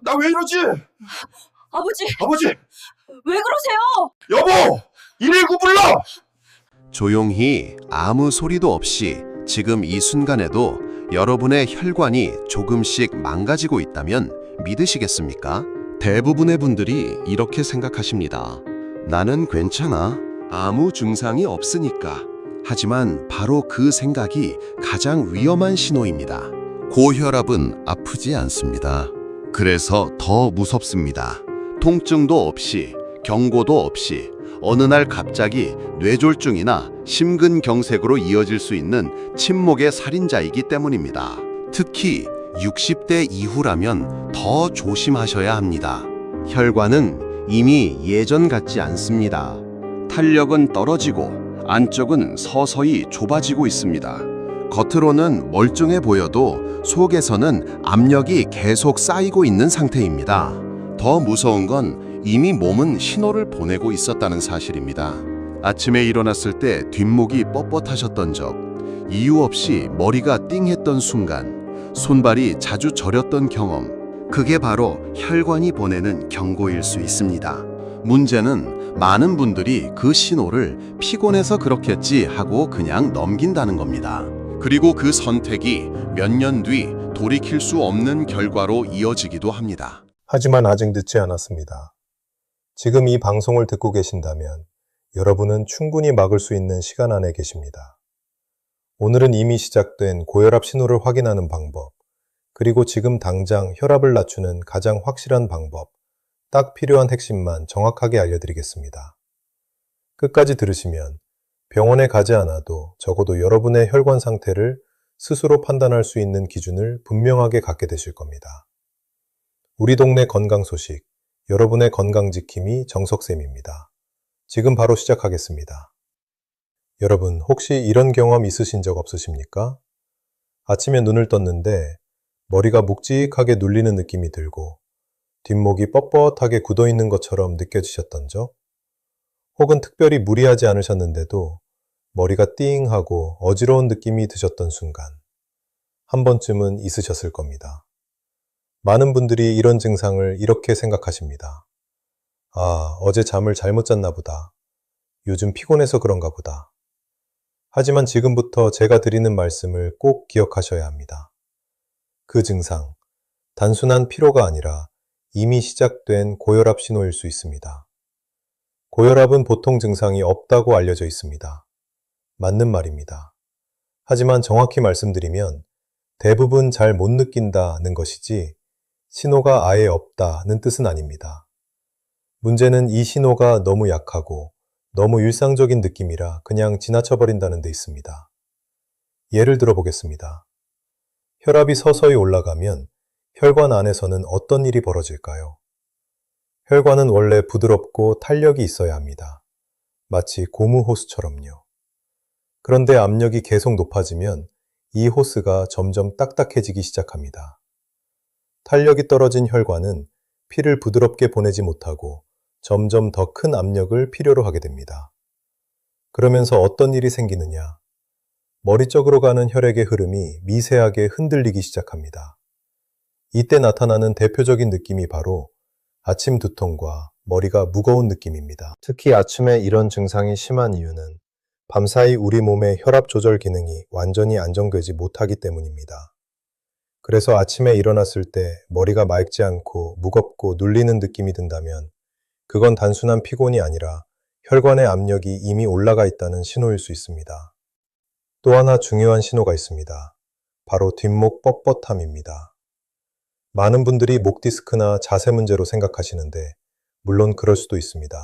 나 왜 이러지? 아버지, 아버지! 왜 그러세요? 여보! 119 불러! 조용히 아무 소리도 없이 지금 이 순간에도 여러분의 혈관이 조금씩 망가지고 있다면 믿으시겠습니까? 대부분의 분들이 이렇게 생각하십니다. 나는 괜찮아. 아무 증상이 없으니까. 하지만 바로 그 생각이 가장 위험한 신호입니다. 고혈압은 아프지 않습니다. 그래서 더 무섭습니다. 통증도 없이, 경고도 없이 어느 날 갑자기 뇌졸중이나 심근경색으로 이어질 수 있는 침묵의 살인자이기 때문입니다. 특히 60대 이후라면 더 조심하셔야 합니다. 혈관은 이미 예전 같지 않습니다. 탄력은 떨어지고 안쪽은 서서히 좁아지고 있습니다. 겉으로는 멀쩡해 보여도 속에서는 압력이 계속 쌓이고 있는 상태입니다. 더 무서운 건 이미 몸은 신호를 보내고 있었다는 사실입니다. 아침에 일어났을 때 뒷목이 뻣뻣하셨던 적, 이유 없이 머리가 띵했던 순간, 손발이 자주 저렸던 경험, 그게 바로 혈관이 보내는 경고일 수 있습니다. 문제는 많은 분들이 그 신호를 피곤해서 그렇겠지 하고 그냥 넘긴다는 겁니다. 그리고 그 선택이 몇 년 뒤 돌이킬 수 없는 결과로 이어지기도 합니다. 하지만 아직 늦지 않았습니다. 지금 이 방송을 듣고 계신다면 여러분은 충분히 막을 수 있는 시간 안에 계십니다. 오늘은 이미 시작된 고혈압 신호를 확인하는 방법, 그리고 지금 당장 혈압을 낮추는 가장 확실한 방법, 딱 필요한 핵심만 정확하게 알려드리겠습니다. 끝까지 들으시면 병원에 가지 않아도 적어도 여러분의 혈관 상태를 스스로 판단할 수 있는 기준을 분명하게 갖게 되실 겁니다. 우리 동네 건강 소식, 여러분의 건강 지킴이 정석쌤입니다. 지금 바로 시작하겠습니다. 여러분, 혹시 이런 경험 있으신 적 없으십니까? 아침에 눈을 떴는데 머리가 묵직하게 눌리는 느낌이 들고 뒷목이 뻣뻣하게 굳어있는 것처럼 느껴지셨던 적? 혹은 특별히 무리하지 않으셨는데도 머리가 띵하고 어지러운 느낌이 드셨던 순간, 한 번쯤은 있으셨을 겁니다. 많은 분들이 이런 증상을 이렇게 생각하십니다. 아, 어제 잠을 잘못 잤나 보다. 요즘 피곤해서 그런가 보다. 하지만 지금부터 제가 드리는 말씀을 꼭 기억하셔야 합니다. 그 증상, 단순한 피로가 아니라 이미 시작된 고혈압 신호일 수 있습니다. 고혈압은 보통 증상이 없다고 알려져 있습니다. 맞는 말입니다. 하지만 정확히 말씀드리면 대부분 잘 못 느낀다는 것이지 신호가 아예 없다는 뜻은 아닙니다. 문제는 이 신호가 너무 약하고 너무 일상적인 느낌이라 그냥 지나쳐버린다는 데 있습니다. 예를 들어 보겠습니다. 혈압이 서서히 올라가면 혈관 안에서는 어떤 일이 벌어질까요? 혈관은 원래 부드럽고 탄력이 있어야 합니다. 마치 고무 호스처럼요. 그런데 압력이 계속 높아지면 이 호스가 점점 딱딱해지기 시작합니다. 탄력이 떨어진 혈관은 피를 부드럽게 보내지 못하고 점점 더 큰 압력을 필요로 하게 됩니다. 그러면서 어떤 일이 생기느냐? 머리 쪽으로 가는 혈액의 흐름이 미세하게 흔들리기 시작합니다. 이때 나타나는 대표적인 느낌이 바로 아침 두통과 머리가 무거운 느낌입니다. 특히 아침에 이런 증상이 심한 이유는 밤사이 우리 몸의 혈압 조절 기능이 완전히 안정되지 못하기 때문입니다. 그래서 아침에 일어났을 때 머리가 맑지 않고 무겁고 눌리는 느낌이 든다면 그건 단순한 피곤이 아니라 혈관의 압력이 이미 올라가 있다는 신호일 수 있습니다. 또 하나 중요한 신호가 있습니다. 바로 뒷목 뻣뻣함입니다. 많은 분들이 목 디스크나 자세 문제로 생각하시는데 물론 그럴 수도 있습니다.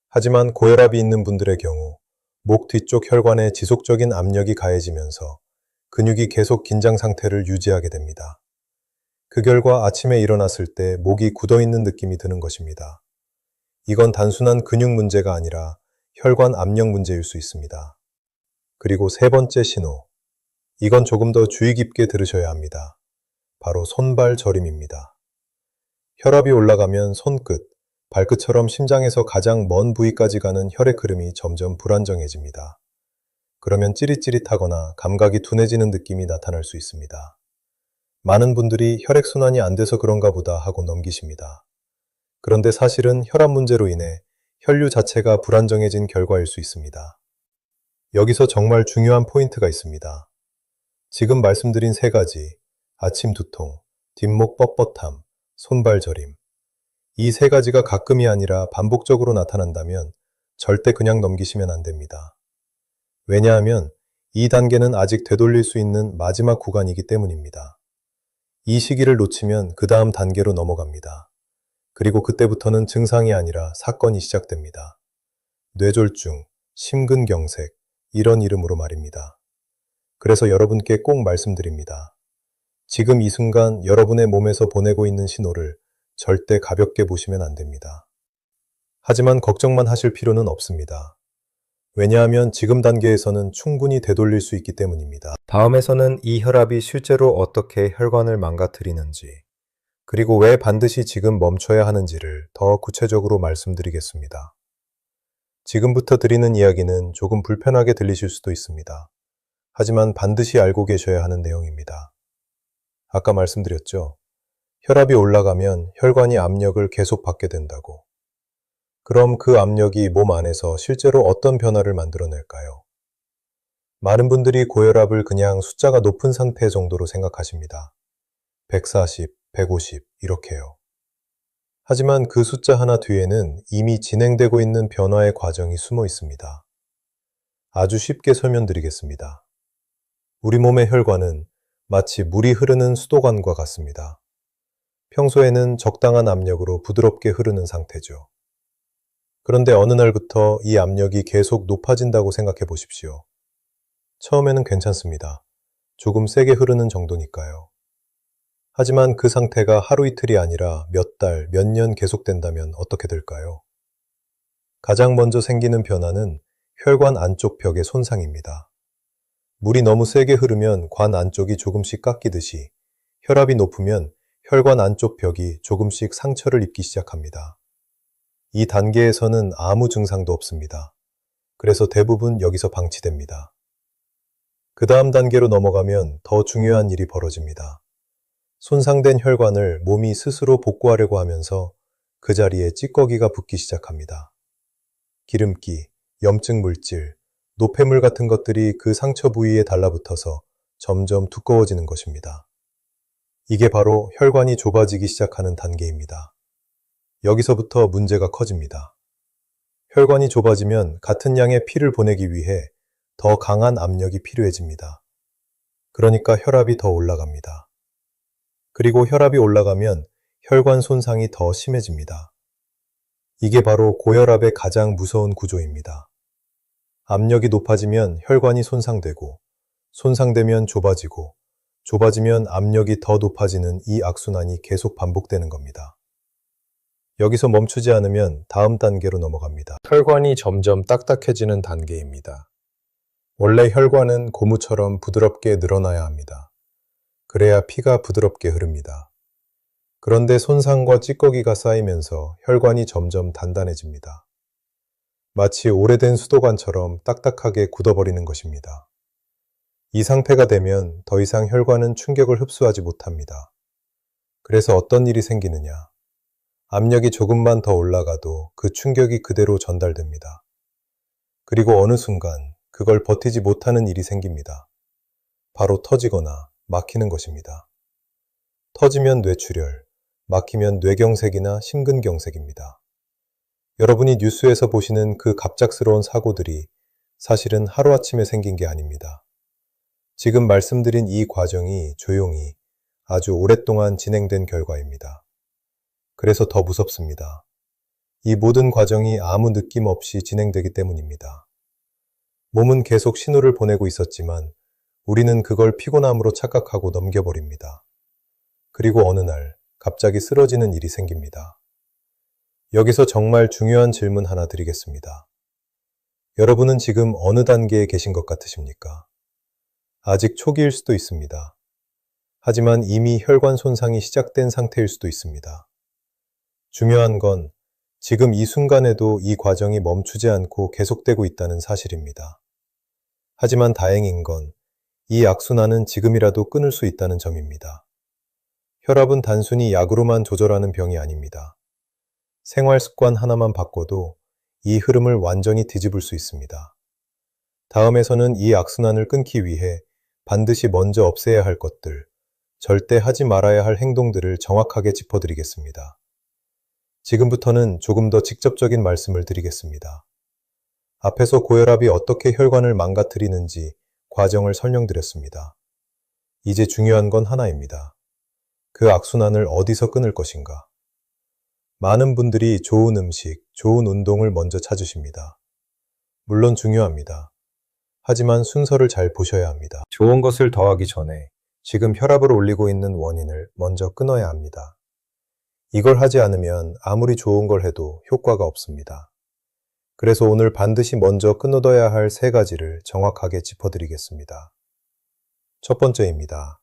하지만 고혈압이 있는 분들의 경우 목 뒤쪽 혈관에 지속적인 압력이 가해지면서 근육이 계속 긴장 상태를 유지하게 됩니다. 그 결과 아침에 일어났을 때 목이 굳어있는 느낌이 드는 것입니다. 이건 단순한 근육 문제가 아니라 혈관 압력 문제일 수 있습니다. 그리고 세 번째 신호. 이건 조금 더 주의 깊게 들으셔야 합니다. 바로 손발 저림입니다. 혈압이 올라가면 손끝, 발끝처럼 심장에서 가장 먼 부위까지 가는 혈액 흐름이 점점 불안정해집니다. 그러면 찌릿찌릿하거나 감각이 둔해지는 느낌이 나타날 수 있습니다. 많은 분들이 혈액순환이 안 돼서 그런가 보다 하고 넘기십니다. 그런데 사실은 혈압 문제로 인해 혈류 자체가 불안정해진 결과일 수 있습니다. 여기서 정말 중요한 포인트가 있습니다. 지금 말씀드린 세 가지, 아침 두통, 뒷목 뻣뻣함, 손발 저림. 이 세 가지가 가끔이 아니라 반복적으로 나타난다면 절대 그냥 넘기시면 안 됩니다. 왜냐하면 이 단계는 아직 되돌릴 수 있는 마지막 구간이기 때문입니다. 이 시기를 놓치면 그 다음 단계로 넘어갑니다. 그리고 그때부터는 증상이 아니라 사건이 시작됩니다. 뇌졸중, 심근경색, 이런 이름으로 말입니다. 그래서 여러분께 꼭 말씀드립니다. 지금 이 순간 여러분의 몸에서 보내고 있는 신호를 절대 가볍게 보시면 안 됩니다. 하지만 걱정만 하실 필요는 없습니다. 왜냐하면 지금 단계에서는 충분히 되돌릴 수 있기 때문입니다. 다음에서는 이 혈압이 실제로 어떻게 혈관을 망가뜨리는지, 그리고 왜 반드시 지금 멈춰야 하는지를 더 구체적으로 말씀드리겠습니다. 지금부터 드리는 이야기는 조금 불편하게 들리실 수도 있습니다. 하지만 반드시 알고 계셔야 하는 내용입니다. 아까 말씀드렸죠? 혈압이 올라가면 혈관이 압력을 계속 받게 된다고. 그럼 그 압력이 몸 안에서 실제로 어떤 변화를 만들어낼까요? 많은 분들이 고혈압을 그냥 숫자가 높은 상태 정도로 생각하십니다. 140, 150 이렇게요. 하지만 그 숫자 하나 뒤에는 이미 진행되고 있는 변화의 과정이 숨어 있습니다. 아주 쉽게 설명드리겠습니다. 우리 몸의 혈관은 마치 물이 흐르는 수도관과 같습니다. 평소에는 적당한 압력으로 부드럽게 흐르는 상태죠. 그런데 어느 날부터 이 압력이 계속 높아진다고 생각해 보십시오. 처음에는 괜찮습니다. 조금 세게 흐르는 정도니까요. 하지만 그 상태가 하루 이틀이 아니라 몇 달, 몇 년 계속된다면 어떻게 될까요? 가장 먼저 생기는 변화는 혈관 안쪽 벽의 손상입니다. 물이 너무 세게 흐르면 관 안쪽이 조금씩 깎이듯이 혈압이 높으면 혈관 안쪽 벽이 조금씩 상처를 입기 시작합니다. 이 단계에서는 아무 증상도 없습니다. 그래서 대부분 여기서 방치됩니다. 그 다음 단계로 넘어가면 더 중요한 일이 벌어집니다. 손상된 혈관을 몸이 스스로 복구하려고 하면서 그 자리에 찌꺼기가 붙기 시작합니다. 기름기, 염증 물질, 노폐물 같은 것들이 그 상처 부위에 달라붙어서 점점 두꺼워지는 것입니다. 이게 바로 혈관이 좁아지기 시작하는 단계입니다. 여기서부터 문제가 커집니다. 혈관이 좁아지면 같은 양의 피를 보내기 위해 더 강한 압력이 필요해집니다. 그러니까 혈압이 더 올라갑니다. 그리고 혈압이 올라가면 혈관 손상이 더 심해집니다. 이게 바로 고혈압의 가장 무서운 구조입니다. 압력이 높아지면 혈관이 손상되고, 손상되면 좁아지고, 좁아지면 압력이 더 높아지는 이 악순환이 계속 반복되는 겁니다. 여기서 멈추지 않으면 다음 단계로 넘어갑니다. 혈관이 점점 딱딱해지는 단계입니다. 원래 혈관은 고무처럼 부드럽게 늘어나야 합니다. 그래야 피가 부드럽게 흐릅니다. 그런데 손상과 찌꺼기가 쌓이면서 혈관이 점점 단단해집니다. 마치 오래된 수도관처럼 딱딱하게 굳어버리는 것입니다. 이 상태가 되면 더 이상 혈관은 충격을 흡수하지 못합니다. 그래서 어떤 일이 생기느냐? 압력이 조금만 더 올라가도 그 충격이 그대로 전달됩니다. 그리고 어느 순간 그걸 버티지 못하는 일이 생깁니다. 바로 터지거나 막히는 것입니다. 터지면 뇌출혈, 막히면 뇌경색이나 심근경색입니다. 여러분이 뉴스에서 보시는 그 갑작스러운 사고들이 사실은 하루아침에 생긴 게 아닙니다. 지금 말씀드린 이 과정이 조용히 아주 오랫동안 진행된 결과입니다. 그래서 더 무섭습니다. 이 모든 과정이 아무 느낌 없이 진행되기 때문입니다. 몸은 계속 신호를 보내고 있었지만 우리는 그걸 피곤함으로 착각하고 넘겨버립니다. 그리고 어느 날 갑자기 쓰러지는 일이 생깁니다. 여기서 정말 중요한 질문 하나 드리겠습니다. 여러분은 지금 어느 단계에 계신 것 같으십니까? 아직 초기일 수도 있습니다. 하지만 이미 혈관 손상이 시작된 상태일 수도 있습니다. 중요한 건 지금 이 순간에도 이 과정이 멈추지 않고 계속되고 있다는 사실입니다. 하지만 다행인 건 이 악순환은 지금이라도 끊을 수 있다는 점입니다. 혈압은 단순히 약으로만 조절하는 병이 아닙니다. 생활 습관 하나만 바꿔도 이 흐름을 완전히 뒤집을 수 있습니다. 다음에서는 이 악순환을 끊기 위해 반드시 먼저 없애야 할 것들, 절대 하지 말아야 할 행동들을 정확하게 짚어드리겠습니다. 지금부터는 조금 더 직접적인 말씀을 드리겠습니다. 앞에서 고혈압이 어떻게 혈관을 망가뜨리는지 과정을 설명드렸습니다. 이제 중요한 건 하나입니다. 그 악순환을 어디서 끊을 것인가? 많은 분들이 좋은 음식, 좋은 운동을 먼저 찾으십니다. 물론 중요합니다. 하지만 순서를 잘 보셔야 합니다. 좋은 것을 더하기 전에 지금 혈압을 올리고 있는 원인을 먼저 끊어야 합니다. 이걸 하지 않으면 아무리 좋은 걸 해도 효과가 없습니다. 그래서 오늘 반드시 먼저 끊어둬야 할 3가지를 정확하게 짚어드리겠습니다. 첫 번째입니다.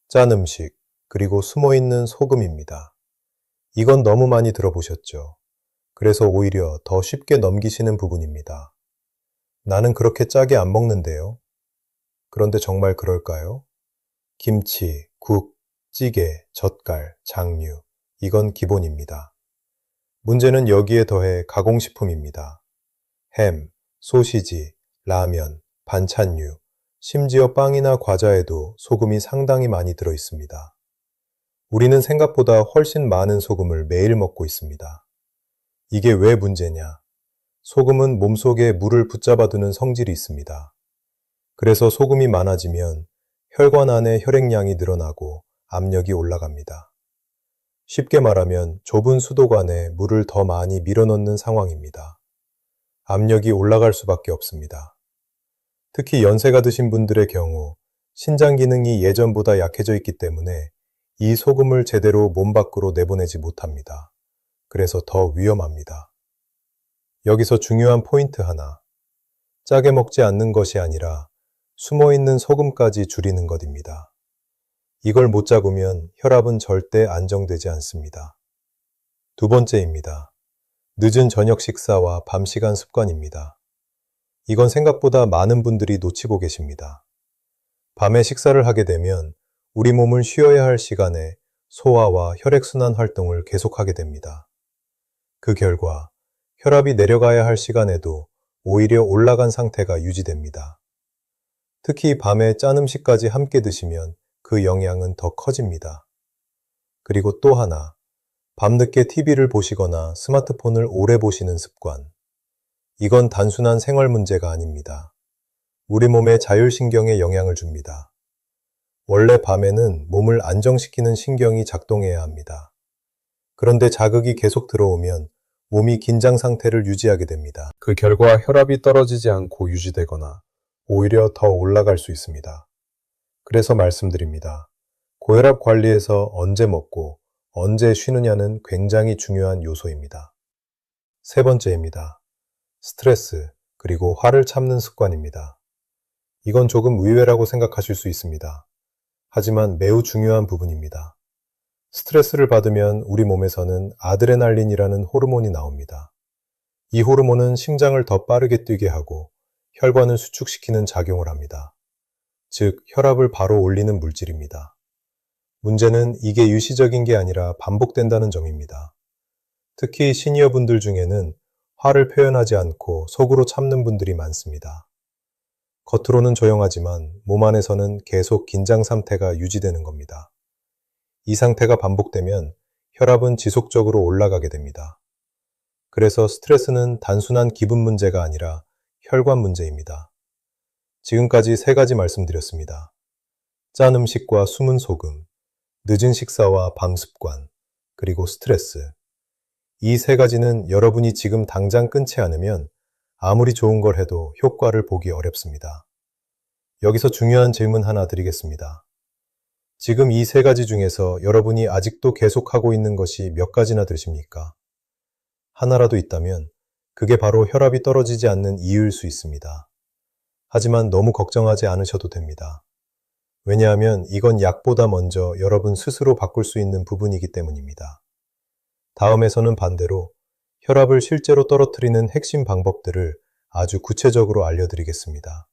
짠 음식, 그리고 숨어있는 소금입니다. 이건 너무 많이 들어보셨죠? 그래서 오히려 더 쉽게 넘기시는 부분입니다. 나는 그렇게 짜게 안 먹는데요. 그런데 정말 그럴까요? 김치, 국, 찌개, 젓갈, 장류, 이건 기본입니다. 문제는 여기에 더해 가공식품입니다. 햄, 소시지, 라면, 반찬류, 심지어 빵이나 과자에도 소금이 상당히 많이 들어 있습니다. 우리는 생각보다 훨씬 많은 소금을 매일 먹고 있습니다. 이게 왜 문제냐? 소금은 몸속에 물을 붙잡아두는 성질이 있습니다. 그래서 소금이 많아지면 혈관 안에 혈액량이 늘어나고 압력이 올라갑니다. 쉽게 말하면 좁은 수도관에 물을 더 많이 밀어넣는 상황입니다. 압력이 올라갈 수밖에 없습니다. 특히 연세가 드신 분들의 경우 신장 기능이 예전보다 약해져 있기 때문에 이 소금을 제대로 몸 밖으로 내보내지 못합니다. 그래서 더 위험합니다. 여기서 중요한 포인트 하나. 짜게 먹지 않는 것이 아니라 숨어있는 소금까지 줄이는 것입니다. 이걸 못 잡으면 혈압은 절대 안정되지 않습니다. 두 번째입니다. 늦은 저녁 식사와 밤 시간 습관입니다. 이건 생각보다 많은 분들이 놓치고 계십니다. 밤에 식사를 하게 되면 우리 몸은 쉬어야 할 시간에 소화와 혈액순환 활동을 계속하게 됩니다. 그 결과 혈압이 내려가야 할 시간에도 오히려 올라간 상태가 유지됩니다. 특히 밤에 짠 음식까지 함께 드시면 그 영향은 더 커집니다. 그리고 또 하나, 밤늦게 TV를 보시거나 스마트폰을 오래 보시는 습관. 이건 단순한 생활 문제가 아닙니다. 우리 몸의 자율신경에 영향을 줍니다. 원래 밤에는 몸을 안정시키는 신경이 작동해야 합니다. 그런데 자극이 계속 들어오면 몸이 긴장 상태를 유지하게 됩니다. 그 결과 혈압이 떨어지지 않고 유지되거나 오히려 더 올라갈 수 있습니다. 그래서 말씀드립니다. 고혈압 관리에서 언제 먹고 언제 쉬느냐는 굉장히 중요한 요소입니다. 세 번째입니다. 스트레스, 그리고 화를 참는 습관입니다. 이건 조금 의외라고 생각하실 수 있습니다. 하지만 매우 중요한 부분입니다. 스트레스를 받으면 우리 몸에서는 아드레날린이라는 호르몬이 나옵니다. 이 호르몬은 심장을 더 빠르게 뛰게 하고 혈관을 수축시키는 작용을 합니다. 즉, 혈압을 바로 올리는 물질입니다. 문제는 이게 일시적인 게 아니라 반복된다는 점입니다. 특히 시니어분들 중에는 화를 표현하지 않고 속으로 참는 분들이 많습니다. 겉으로는 조용하지만 몸 안에서는 계속 긴장 상태가 유지되는 겁니다. 이 상태가 반복되면 혈압은 지속적으로 올라가게 됩니다. 그래서 스트레스는 단순한 기분 문제가 아니라 혈관 문제입니다. 지금까지 3가지 말씀드렸습니다. 짠 음식과 숨은 소금, 늦은 식사와 밤 습관, 그리고 스트레스. 이 3가지는 여러분이 지금 당장 끊지 않으면 아무리 좋은 걸 해도 효과를 보기 어렵습니다. 여기서 중요한 질문 하나 드리겠습니다. 지금 이 3가지 중에서 여러분이 아직도 계속하고 있는 것이 몇 가지나 되십니까? 하나라도 있다면 그게 바로 혈압이 떨어지지 않는 이유일 수 있습니다. 하지만 너무 걱정하지 않으셔도 됩니다. 왜냐하면 이건 약보다 먼저 여러분 스스로 바꿀 수 있는 부분이기 때문입니다. 다음에서는 반대로 혈압을 실제로 떨어뜨리는 핵심 방법들을 아주 구체적으로 알려드리겠습니다.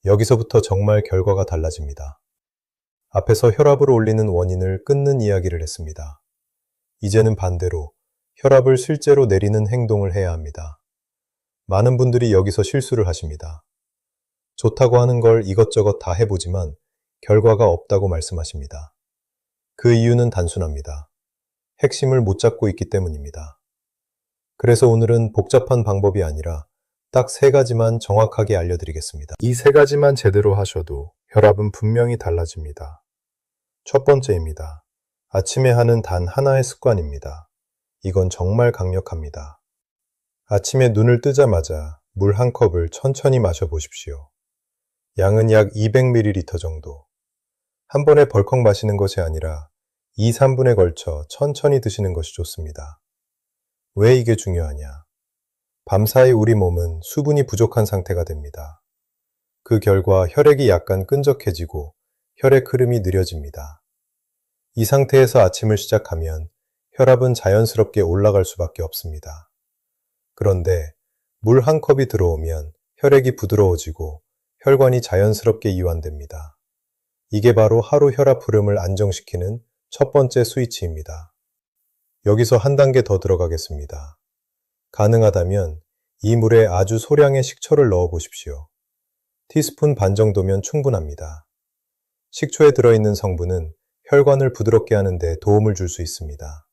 여기서부터 정말 결과가 달라집니다. 앞에서 혈압을 올리는 원인을 끊는 이야기를 했습니다. 이제는 반대로 혈압을 실제로 내리는 행동을 해야 합니다. 많은 분들이 여기서 실수를 하십니다. 좋다고 하는 걸 이것저것 다 해보지만 결과가 없다고 말씀하십니다. 그 이유는 단순합니다. 핵심을 못 잡고 있기 때문입니다. 그래서 오늘은 복잡한 방법이 아니라 딱 3가지만 정확하게 알려드리겠습니다. 이 3가지만 제대로 하셔도 혈압은 분명히 달라집니다. 첫 번째입니다. 아침에 하는 단 하나의 습관입니다. 이건 정말 강력합니다. 아침에 눈을 뜨자마자 물 한 컵을 천천히 마셔보십시오. 양은 약 200ml 정도. 한 번에 벌컥 마시는 것이 아니라 2, 3분에 걸쳐 천천히 드시는 것이 좋습니다. 왜 이게 중요하냐? 밤사이 우리 몸은 수분이 부족한 상태가 됩니다. 그 결과 혈액이 약간 끈적해지고 혈액 흐름이 느려집니다. 이 상태에서 아침을 시작하면 혈압은 자연스럽게 올라갈 수밖에 없습니다. 그런데 물 한 컵이 들어오면 혈액이 부드러워지고 혈관이 자연스럽게 이완됩니다. 이게 바로 하루 혈압 흐름을 안정시키는 첫 번째 스위치입니다. 여기서 한 단계 더 들어가겠습니다. 가능하다면 이 물에 아주 소량의 식초를 넣어 보십시오. 티스푼 반 정도면 충분합니다. 식초에 들어있는 성분은 혈관을 부드럽게 하는 데 도움을 줄 수 있습니다.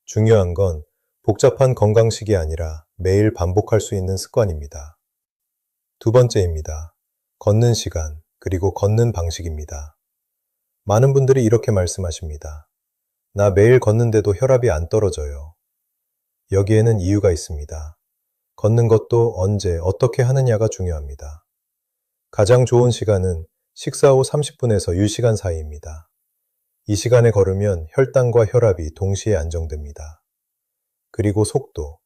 중요한 건 복잡한 건강식이 아니라 매일 반복할 수 있는 습관입니다. 두 번째입니다. 걷는 시간, 그리고 걷는 방식입니다. 많은 분들이 이렇게 말씀하십니다. 나 매일 걷는데도 혈압이 안 떨어져요. 여기에는 이유가 있습니다. 걷는 것도 언제, 어떻게 하느냐가 중요합니다. 가장 좋은 시간은 식사 후 30분에서 1시간 사이입니다. 이 시간에 걸으면 혈당과 혈압이 동시에 안정됩니다. 그리고 속도.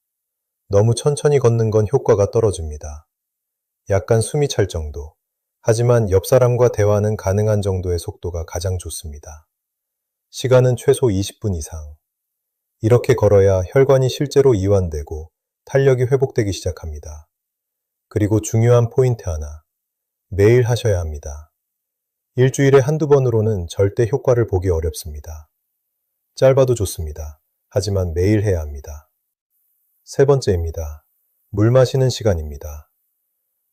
너무 천천히 걷는 건 효과가 떨어집니다. 약간 숨이 찰 정도. 하지만 옆 사람과 대화는 가능한 정도의 속도가 가장 좋습니다. 시간은 최소 20분 이상. 이렇게 걸어야 혈관이 실제로 이완되고 탄력이 회복되기 시작합니다. 그리고 중요한 포인트 하나. 매일 하셔야 합니다. 일주일에 한두 번으로는 절대 효과를 보기 어렵습니다. 짧아도 좋습니다. 하지만 매일 해야 합니다. 세 번째입니다. 물 마시는 시간입니다.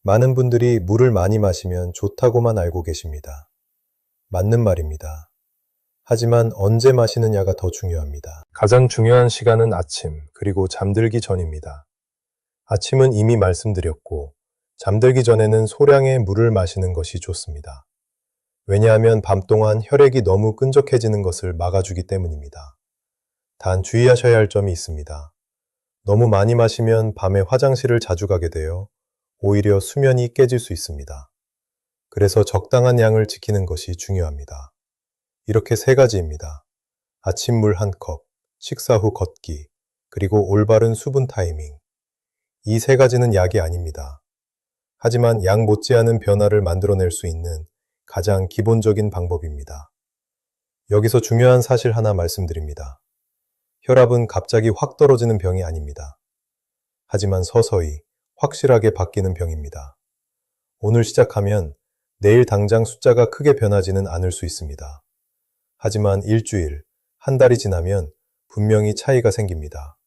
많은 분들이 물을 많이 마시면 좋다고만 알고 계십니다. 맞는 말입니다. 하지만 언제 마시느냐가 더 중요합니다. 가장 중요한 시간은 아침, 그리고 잠들기 전입니다. 아침은 이미 말씀드렸고, 잠들기 전에는 소량의 물을 마시는 것이 좋습니다. 왜냐하면 밤 동안 혈액이 너무 끈적해지는 것을 막아주기 때문입니다. 단 주의하셔야 할 점이 있습니다. 너무 많이 마시면 밤에 화장실을 자주 가게 되어 오히려 수면이 깨질 수 있습니다. 그래서 적당한 양을 지키는 것이 중요합니다. 이렇게 3가지입니다. 아침 물 1컵, 식사 후 걷기, 그리고 올바른 수분 타이밍. 이 3가지는 약이 아닙니다. 하지만 약 못지않은 변화를 만들어낼 수 있는 가장 기본적인 방법입니다. 여기서 중요한 사실 하나 말씀드립니다. 혈압은 갑자기 확 떨어지는 병이 아닙니다. 하지만 서서히 확실하게 바뀌는 병입니다. 오늘 시작하면 내일 당장 숫자가 크게 변하지는 않을 수 있습니다. 하지만 일주일, 한 달이 지나면 분명히 차이가 생깁니다.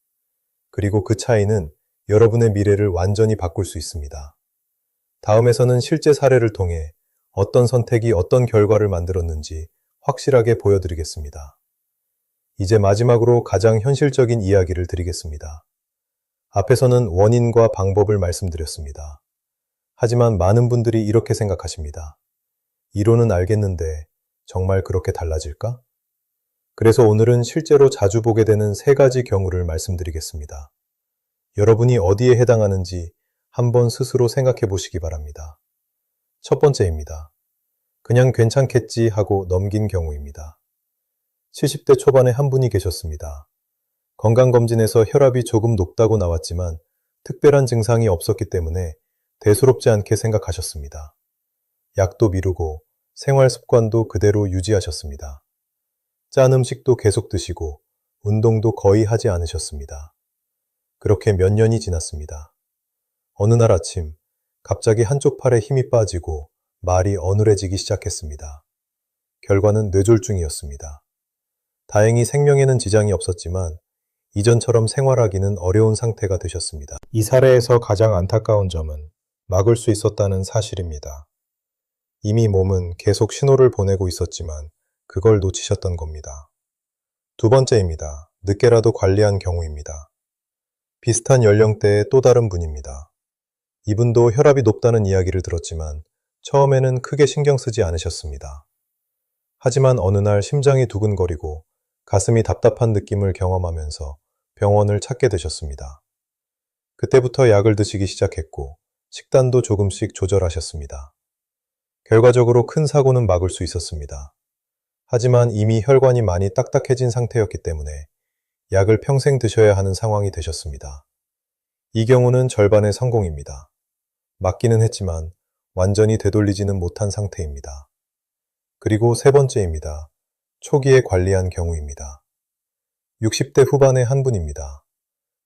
그리고 그 차이는 여러분의 미래를 완전히 바꿀 수 있습니다. 다음에서는 실제 사례를 통해 어떤 선택이 어떤 결과를 만들었는지 확실하게 보여드리겠습니다. 이제 마지막으로 가장 현실적인 이야기를 드리겠습니다. 앞에서는 원인과 방법을 말씀드렸습니다. 하지만 많은 분들이 이렇게 생각하십니다. 이론은 알겠는데 정말 그렇게 달라질까? 그래서 오늘은 실제로 자주 보게 되는 3가지 경우를 말씀드리겠습니다. 여러분이 어디에 해당하는지 한번 스스로 생각해 보시기 바랍니다. 첫 번째입니다. 그냥 괜찮겠지 하고 넘긴 경우입니다. 70대 초반에 한 분이 계셨습니다. 건강검진에서 혈압이 조금 높다고 나왔지만 특별한 증상이 없었기 때문에 대수롭지 않게 생각하셨습니다. 약도 미루고 생활 습관도 그대로 유지하셨습니다. 짠 음식도 계속 드시고 운동도 거의 하지 않으셨습니다. 그렇게 몇 년이 지났습니다. 어느 날 아침 갑자기 한쪽 팔에 힘이 빠지고 말이 어눌해지기 시작했습니다. 결과는 뇌졸중이었습니다. 다행히 생명에는 지장이 없었지만 이전처럼 생활하기는 어려운 상태가 되셨습니다. 이 사례에서 가장 안타까운 점은 막을 수 있었다는 사실입니다. 이미 몸은 계속 신호를 보내고 있었지만 그걸 놓치셨던 겁니다. 두 번째입니다. 늦게라도 관리한 경우입니다. 비슷한 연령대의 또 다른 분입니다. 이분도 혈압이 높다는 이야기를 들었지만 처음에는 크게 신경 쓰지 않으셨습니다. 하지만 어느 날 심장이 두근거리고 가슴이 답답한 느낌을 경험하면서 병원을 찾게 되셨습니다. 그때부터 약을 드시기 시작했고 식단도 조금씩 조절하셨습니다. 결과적으로 큰 사고는 막을 수 있었습니다. 하지만 이미 혈관이 많이 딱딱해진 상태였기 때문에 약을 평생 드셔야 하는 상황이 되셨습니다. 이 경우는 절반의 성공입니다. 막기는 했지만 완전히 되돌리지는 못한 상태입니다. 그리고 세 번째입니다. 초기에 관리한 경우입니다. 60대 후반의 한 분입니다.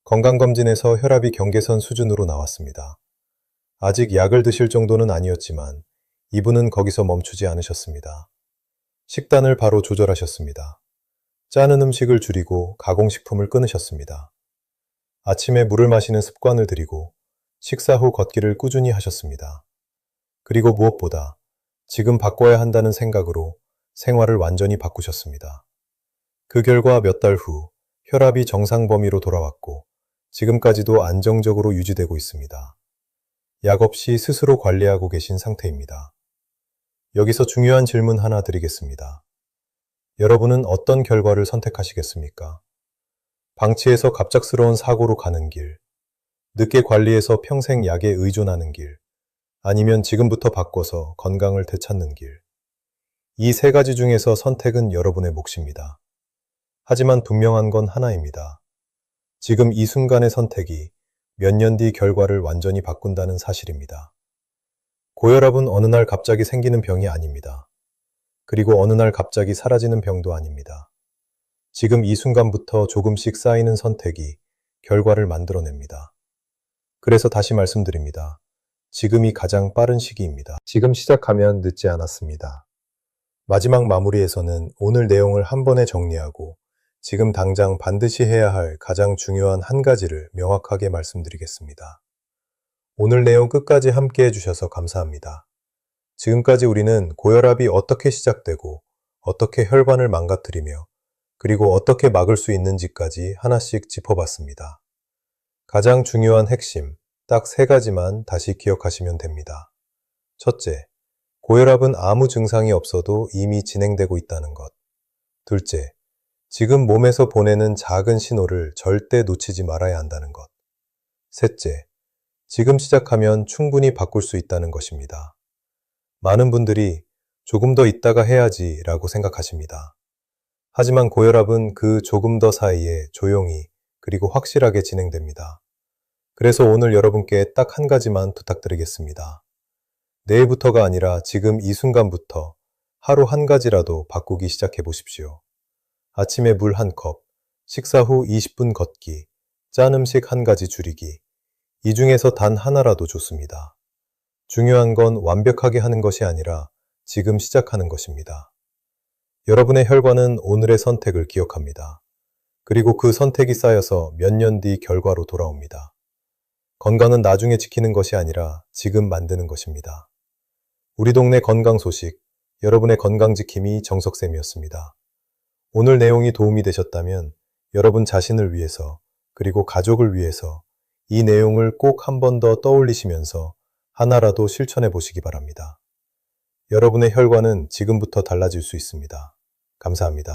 건강검진에서 혈압이 경계선 수준으로 나왔습니다. 아직 약을 드실 정도는 아니었지만 이분은 거기서 멈추지 않으셨습니다. 식단을 바로 조절하셨습니다. 짜는 음식을 줄이고 가공식품을 끊으셨습니다. 아침에 물을 마시는 습관을 들이고 식사 후 걷기를 꾸준히 하셨습니다. 그리고 무엇보다 지금 바꿔야 한다는 생각으로 생활을 완전히 바꾸셨습니다. 그 결과 몇 달 후 혈압이 정상 범위로 돌아왔고 지금까지도 안정적으로 유지되고 있습니다. 약 없이 스스로 관리하고 계신 상태입니다. 여기서 중요한 질문 하나 드리겠습니다. 여러분은 어떤 결과를 선택하시겠습니까? 방치해서 갑작스러운 사고로 가는 길, 늦게 관리해서 평생 약에 의존하는 길, 아니면 지금부터 바꿔서 건강을 되찾는 길. 이 세 가지 중에서 선택은 여러분의 몫입니다. 하지만 분명한 건 하나입니다. 지금 이 순간의 선택이 몇 년 뒤 결과를 완전히 바꾼다는 사실입니다. 고혈압은 어느 날 갑자기 생기는 병이 아닙니다. 그리고 어느 날 갑자기 사라지는 병도 아닙니다. 지금 이 순간부터 조금씩 쌓이는 선택이 결과를 만들어냅니다. 그래서 다시 말씀드립니다. 지금이 가장 빠른 시기입니다. 지금 시작하면 늦지 않았습니다. 마지막 마무리에서는 오늘 내용을 한 번에 정리하고 지금 당장 반드시 해야 할 가장 중요한 한 가지를 명확하게 말씀드리겠습니다. 오늘 내용 끝까지 함께 해주셔서 감사합니다. 지금까지 우리는 고혈압이 어떻게 시작되고 어떻게 혈관을 망가뜨리며 그리고 어떻게 막을 수 있는지까지 하나씩 짚어봤습니다. 가장 중요한 핵심, 딱 세 가지만 다시 기억하시면 됩니다. 첫째, 고혈압은 아무 증상이 없어도 이미 진행되고 있다는 것. 둘째, 지금 몸에서 보내는 작은 신호를 절대 놓치지 말아야 한다는 것. 셋째, 지금 시작하면 충분히 바꿀 수 있다는 것입니다. 많은 분들이 조금 더 있다가 해야지 라고 생각하십니다. 하지만 고혈압은 그 조금 더 사이에 조용히 그리고 확실하게 진행됩니다. 그래서 오늘 여러분께 딱 한 가지만 부탁드리겠습니다. 내일부터가 아니라 지금 이 순간부터 하루 한 가지라도 바꾸기 시작해 보십시오. 아침에 물 한 컵, 식사 후 20분 걷기, 짠 음식 한 가지 줄이기. 이 중에서 단 하나라도 좋습니다. 중요한 건 완벽하게 하는 것이 아니라 지금 시작하는 것입니다. 여러분의 혈관은 오늘의 선택을 기억합니다. 그리고 그 선택이 쌓여서 몇 년 뒤 결과로 돌아옵니다. 건강은 나중에 지키는 것이 아니라 지금 만드는 것입니다. 우리 동네 건강 소식, 여러분의 건강 지킴이 정석쌤이었습니다. 오늘 내용이 도움이 되셨다면 여러분 자신을 위해서 그리고 가족을 위해서 이 내용을 꼭 한 번 더 떠올리시면서 하나라도 실천해 보시기 바랍니다. 여러분의 혈관은 지금부터 달라질 수 있습니다. 감사합니다.